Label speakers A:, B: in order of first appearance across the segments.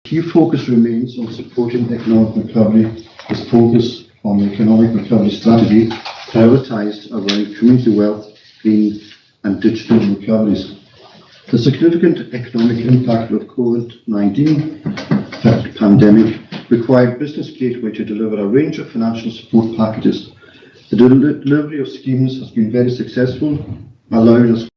A: Key focus remains on supporting economic recovery, with focus on the economic recovery strategy prioritised around community wealth, green and digital recoveries. The significant economic impact of COVID-19 pandemic required Business Gateway to deliver a range of financial support packages. The delivery of schemes has been very successful, allowing us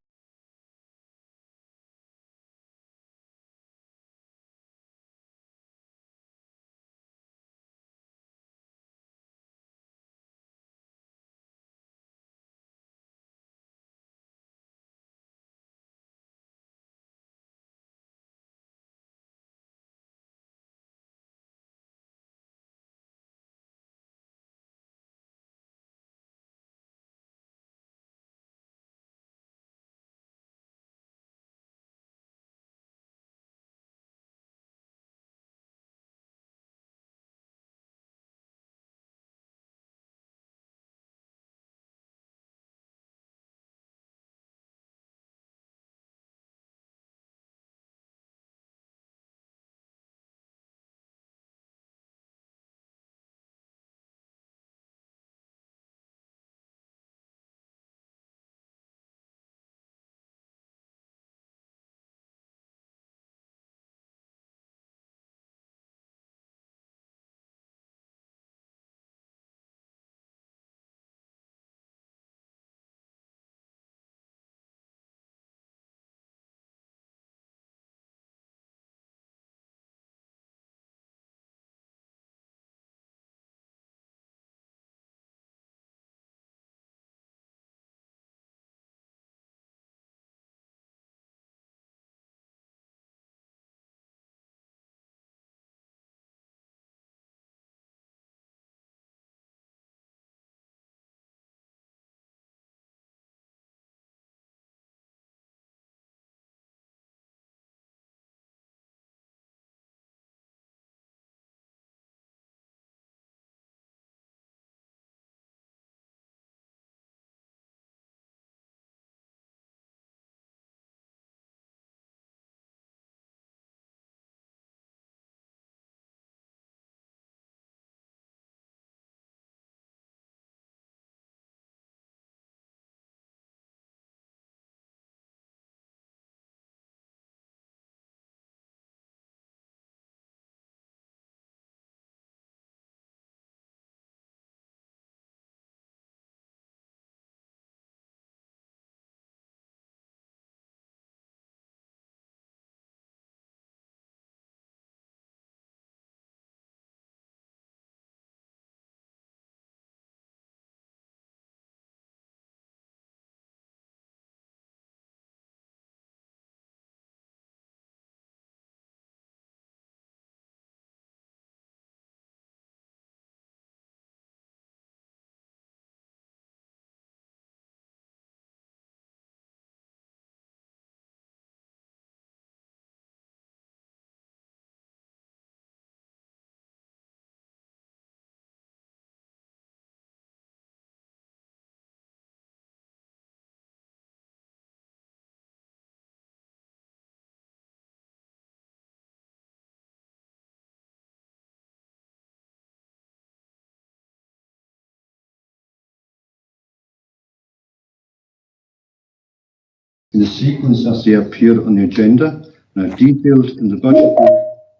A: in the sequence as they appear on the agenda and are detailed in the budget book,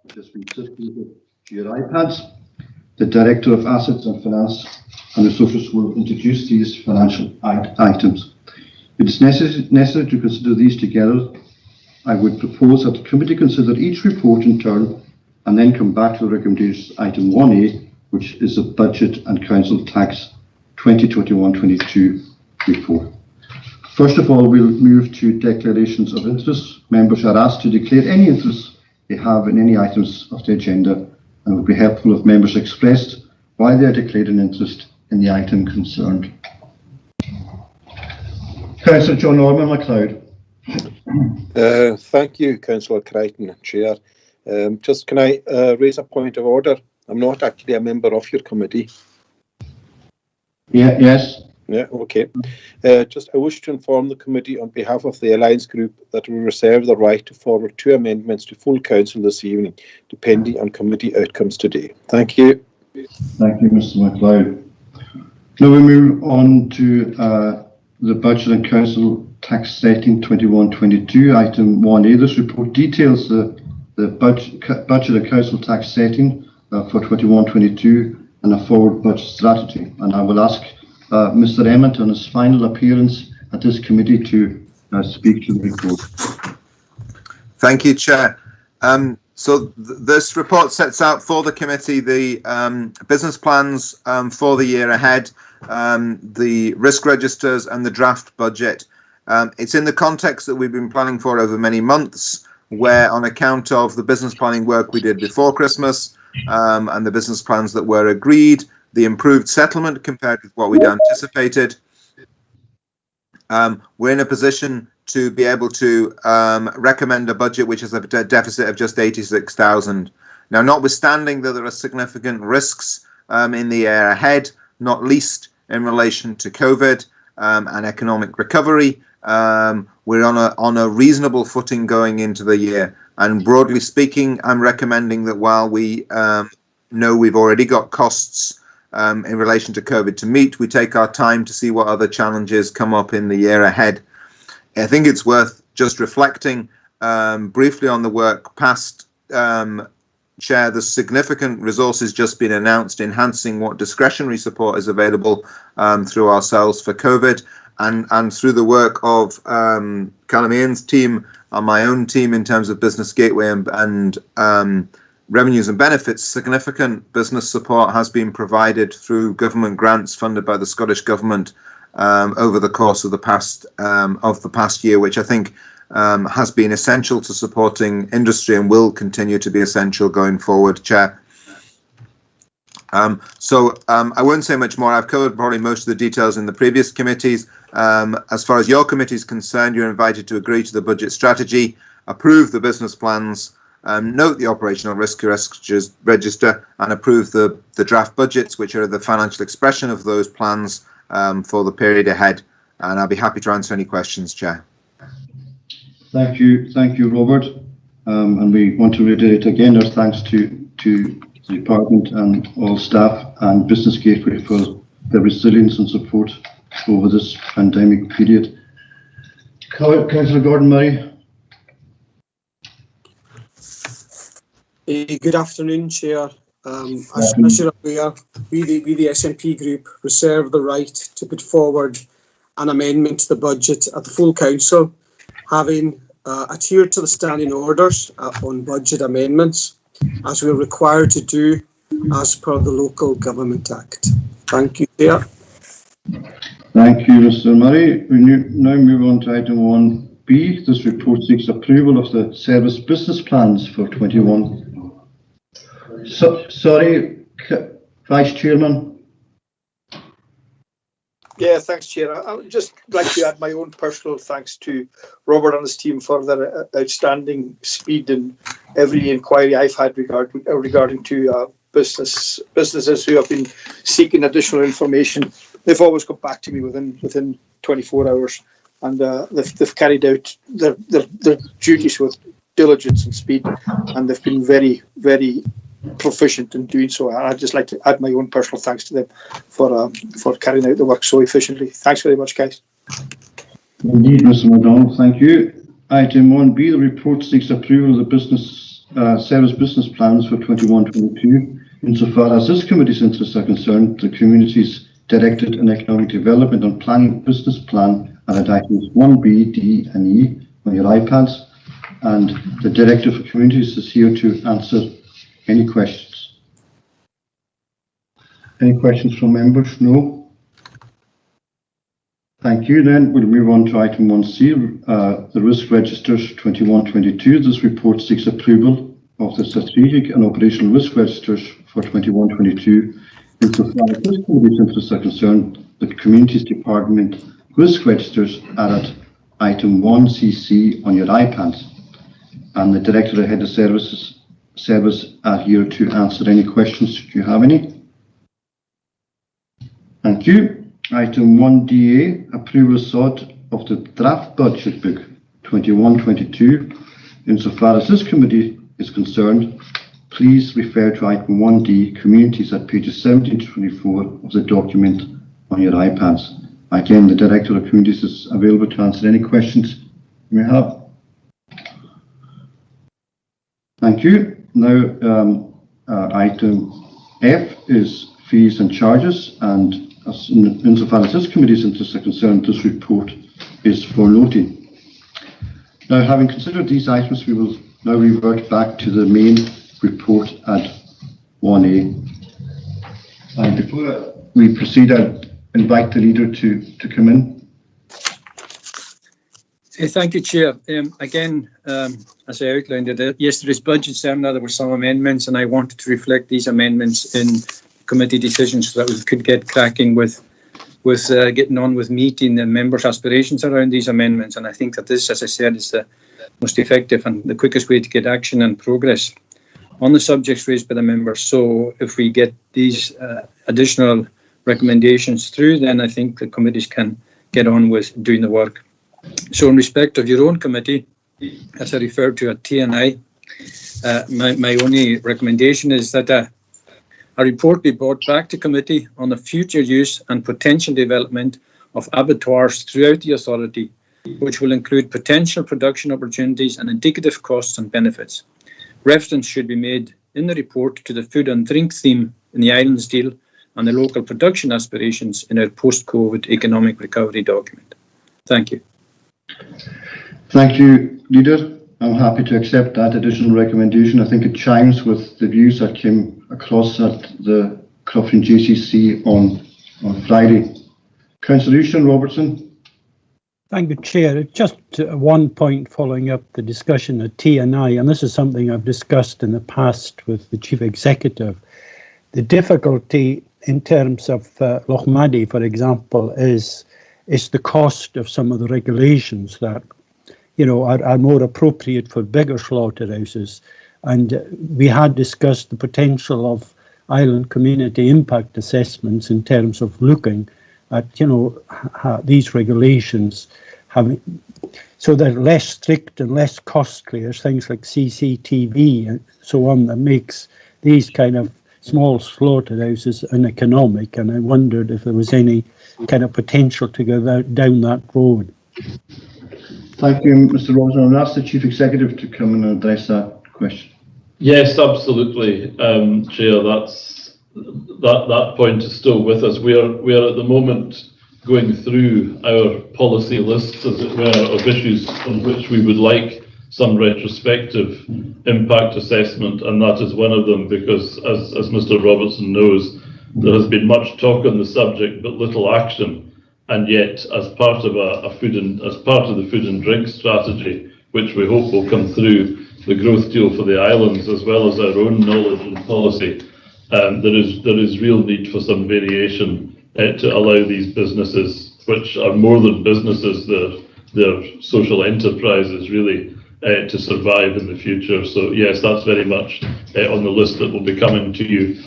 A: which has been circulated to your iPads. The Director of Assets and Finance and Resources will introduce these financial items. It is necessary to consider these together. I would propose that the committee consider each report in turn and then come back to the recommendations item 1A, which is the Budget and Council Tax 2021-22 report. First of all, we'll move to declarations of interest. Members are asked to declare any interest they have in any items of the agenda, and it would be helpful if members expressed why they are declaring interest in the item concerned. Councillor John Norman MacLeod.
B: Thank you, Councillor Crichton, Chair. Just can I raise a point of order? I'm not actually a member of your committee.
A: Yes.
B: Yeah, okay. Just I wish to inform the committee on behalf of the Alliance Group that we reserve the right to forward 2 amendments to full council this evening, depending on committee outcomes today. Thank you.
A: Thank you, Mr. MacLeod. Now we move on to the Budget and Council Tax Setting 21-22, item 1A. This report details the budget and council tax setting for 21-22 and a forward budget strategy. And I will ask Mr. Emmett on his final appearance at this committee to speak to the report.
C: Thank you, Chair. This report sets out for the committee the business plans for the year ahead, the risk registers and the draft budget. It's in the context that we've been planning for over many months, where on account of the business planning work we did before Christmas and the business plans that were agreed, the improved settlement compared with what we'd anticipated, we're in a position to be able to recommend a budget which has a deficit of just 86,000. Now, notwithstanding that there are significant risks in the year ahead, not least in relation to COVID and economic recovery, we're on a reasonable footing going into the year. And broadly speaking, I'm recommending that while we know we've already got costs in relation to COVID to meet, we take our time to see what other challenges come up in the year ahead. I think it's worth just reflecting briefly on the work past. Chair, the significant resources just been announced enhancing what discretionary support is available through ourselves for COVID and through the work of Callum Ian's team and my own team in terms of Business Gateway and revenues and benefits. Significant business support has been provided through government grants funded by the Scottish Government over the course of the past year, which I think has been essential to supporting industry and will continue to be essential going forward, Chair. I won't say much more. I've covered probably most of the details in the previous committees. As far as your committee is concerned, you're invited to agree to the budget strategy, approve the business plans, note the operational risk register, and approve the draft budgets, which are the financial expression of those plans for the period ahead. And I'll be happy to answer any questions, Chair.
A: Thank you, Robert. And we want to reiterate again our thanks to the department and all staff and Business Gateway for their resilience and support over this pandemic period. Councillor Gordon Murray.
D: Good afternoon, Chair. As you're aware, we the SNP Group reserve the right to put forward an amendment to the budget at the full council, having adhered to the standing orders on budget amendments, as we're required to do as per the Local Government Act. Thank you, Chair.
A: Thank you, Mr. Murray. We now move on to item 1B. This report seeks approval of the service business plans for 21. Sorry, Vice Chairman.
E: Yeah, thanks, Chair. I would just like to add my own personal thanks to Robert and his team for their outstanding speed in every inquiry I've had regarding to businesses who have been seeking additional information. They've always come back to me within 24 hours, and they've carried out their duties with diligence and speed, and they've been very, very proficient in doing so. I'd just like to add my own personal thanks to them for carrying out the work so efficiently. Thanks very much, guys.
A: Indeed, Mr. MacDonald, thank you. Item 1B, the report seeks approval of the service business plans for 21-22. Insofar as this committee's interests are concerned, the community's Directed and Economic Development and Planning Business Plan are at items 1B, D and E on your iPads, and the Director for Communities is here to answer any questions. Any questions from members? No? Thank you. Then we'll move on to item 1C, the risk registers 21-22. This report seeks approval of the strategic and operational risk registers for 21-22. Insofar as this committee's interests are concerned, the Communities Department risk registers are at item 1CC on your iPads, and the Director and Head of Service are here to answer any questions. Do you have any? Thank you. Item 1DA, approval sought of the draft budget book 21-22. Insofar as this committee is concerned, please refer to item 1D, communities, at pages 17 to 24 of the document on your iPads. Again, the Director of Communities is available to answer any questions you may have. Thank you. Now, item F is fees and charges, and insofar as this committee's interests are concerned, this report is for noting. Now, having considered these items, we will now revert back to the main report at 1A. And before we proceed, I'd invite the leader to come in.
F: Thank you, Chair. Again, as I outlined at yesterday's budget seminar, there were some amendments, and I wanted to reflect these amendments in committee decisions so that we could get cracking with getting on with meeting the members' aspirations around these amendments. And I think that this, as I said, is the most effective and the quickest way to get action and progress on the subjects raised by the members. So if we get these additional recommendations through, then I think the committees can get on with doing the work. So in respect of your own committee, as I referred to at TNI, my only recommendation is that a report be brought back to committee on the future use and potential development of abattoirs throughout the authority, which will include potential production opportunities and indicative costs and benefits. Reference should be made in the report to the food and drink theme in the Islands deal and the local production aspirations in our post-COVID economic recovery document. Thank you.
A: Thank you, Leader. I'm happy to accept that additional recommendation. I think it chimes with the views that came across at the Crofton JCC on Friday. Councillor Euston Robertson.
G: Thank you, Chair. Just one point following up the discussion at TNI, and this is something I've discussed in the past with the Chief Executive. The difficulty in terms of Lochmaddy, for example, is the cost of some of the regulations that, you know, are more appropriate for bigger slaughterhouses. And we had discussed the potential of island community impact assessments in terms of looking at, you know, these regulations having, so they're less strict and less costly as things like CCTV and so on, that makes these kind of small slaughterhouses uneconomic. And I wondered if there was any kind of potential to go down that road.
A: Thank you, Mr. Robertson. I'll ask the Chief Executive to come and address that question.
H: Yes, absolutely, Chair. That point is still with us. We are at the moment going through our policy lists, as it were, of issues on which we would like some retrospective impact assessment, and that is one of them, because as Mr. Robertson knows, there has been much talk on the subject but little action. And yet, as part of the food and drink strategy, which we hope will come through the growth deal for the islands, as well as our own knowledge and policy, there is real need for some variation to allow these businesses, which are more than businesses, they're social enterprises, really, to survive in the future. So yes, that's very much on the list that will be coming to you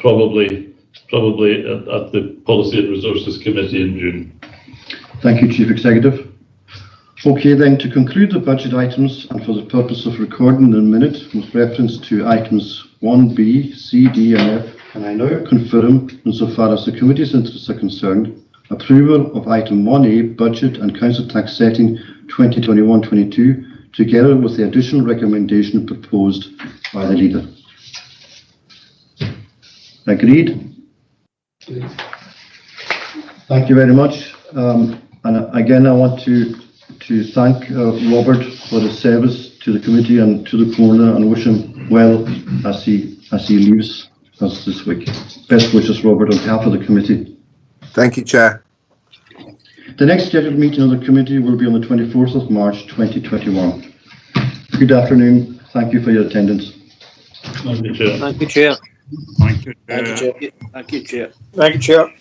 H: probably at the Policy and Resources Committee in June.
A: Thank you, Chief Executive. Okay, then, to conclude the budget items and for the purpose of recording the minute with reference to items 1B, C, D and F, can I now confirm, insofar as the committee's interests are concerned, approval of item 1A, budget and council tax setting 2021-22, together with the additional recommendation proposed by the leader. Agreed? Thank you very much. And again, I want to thank Robert for his service to the committee and to the corner, and wish him well as he leaves us this week. Best wishes, Robert, on behalf of the committee.
C: Thank you, Chair.
A: The next scheduled meeting of the committee will be on the 24th of March 2021. Good afternoon. Thank you for your attendance.
H: Thank you, Chair.
E: Thank you, Chair.
F: Thank you.
E: Thank you, Chair. Thank you, Chair.